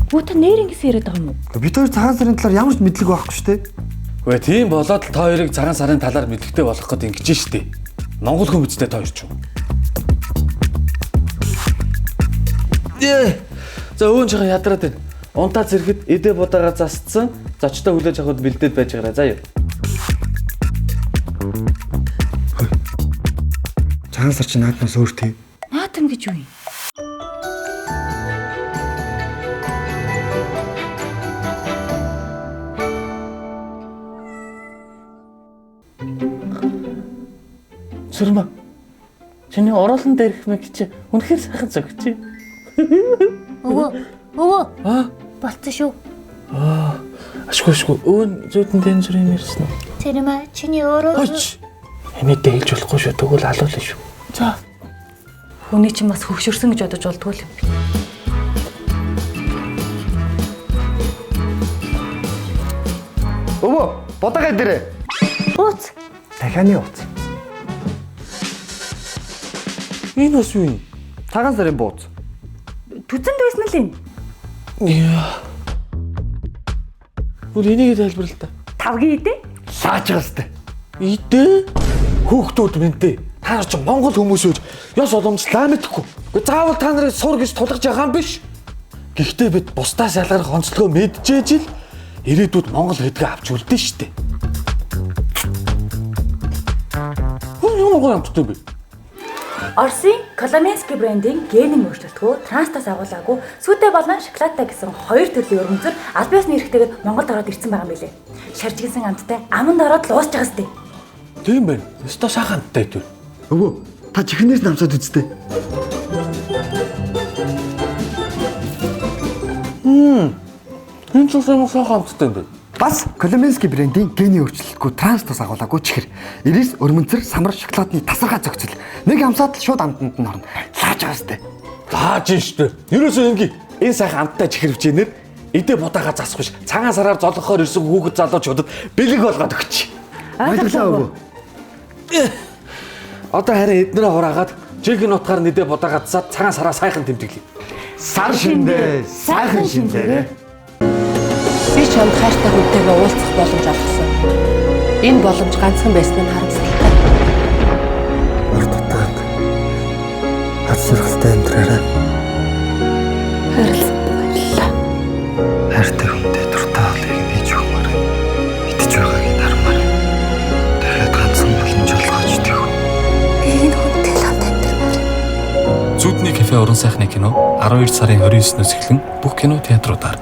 Өө та нэр ингэсэн яриад байгаа юм уу? Бид хоёр цагаан сарын талаар ямар ч мэдлэг байхгүй шүү дээ. Үгүй тийм болоод л та хоёрыг цагаан сарын талаар мэдлэгтэй болгох гээд ингэж штэ. Монгол хүн мэдтэй та хоёр ч юм. За өвөн жоо ядраад байна. Унтаа зэрэгэд эдээ будаага засцсан. Зочтой хүлээж авахд бэлдээд байж байгаарай. За юу. Цагаан сар чи наадмаас өөр тийм. Наадам гэж юу юм? Сүрмэ. Чиний ороолон дээрх мэг чи үнэхээр сайхан зөгч. Өвөө. Болцсон шүү. Ашгүй. Өвөн зүйдэн тэн зүрийн ирсэн үү? Цэрмэ чиний өөрөө Эмээдээ хэлж болохгүй шүү. Тэгвэл алуулна шүү. За. Хүний чинь бас хөвшөрсөн гэж бодож болдгоо л юм. Өвөө, бодоогай дээрээ. Ууц. Дахианы ууц. Энэ бас юу юм? Цагаан сарын бууз. Түзэнд байсан л энэ. Бүр энийг тайлбарлаа та. Тавгийн идэ. Лааж байгаа сте. Идэ? Хүүхдүүд минь та нар ч Монгол хүмүүс үү? Ёс боломжлаа мэдэхгүй. Гэхдээ заавал та нарыг сур гэж тулгаж байгаа юм биш. Гэхдээ бид бусдаас ялгарх онцлогоо мэдчихэж ил ирээдүйд Монгол гэдгээ авч үлдэн штэ. Юу гоё амттай бэ? Оросын Коломенский брендийн генийн өөрчлөлтгөө транстаас агуулаагүй сүдэ болон шоколадтай гэсэн хоёр төрлийн өргөнцөр аль биесны эрхтэйгээр Монголд ороод ирсэн байгаа юм билээ. Шаржигсан амттай аманд ороод луусч байгаа сте. Тийм байна. Өстой сайхан амттай тэр. Өвөө, та чихнээс намсаад үзтээ. Энэ ч сайхан амттай юм бэ. Бас Коломенский брендийн гений өөрчлөлтгүй транстаас агуулаагүй чихэр. Ирээс өрмөнцөр самар шоколадны тасархай зохицол. Нэг амсаад л шууд амтанд нь орно. Лааж байгаа сте. Лааж штэ. Ерөөсөө ингээ энэ сайхан амттай чихэр хвчээнээр эдээ будаага засах биш. Цагаан сараар золгохоор ирсэн хүүхэд залуучуудад бэлэг болгоод өгч. Ойлголоо өвөө. Одоо харин эднэрээ хураагаад чегийн утгаар нэдэ будаага засаад цагаан сараа сайхан тэмдэглэе. Сар шиндээ, сайхан шиндээ. Би чамд хайртай хүнтэйгээ уулзах боломж олгосон. Энэ боломж ганцхан байсан нь харамсалтай. Урд утгаад хад сургалтай амьдраарай. Баярлалаа. Хайртай хүнтэй дуртай хоолыг нээж өгмөр. Идэж байгаагийн дармаар. Дахиад ганцхан боломж олгож идэх. Би энэ хүнтэй л хамт амьдрмаар. Зүудний кафе уран сайхны кино 12 сарын 29-ноос эхлэн бүх кино театруудаар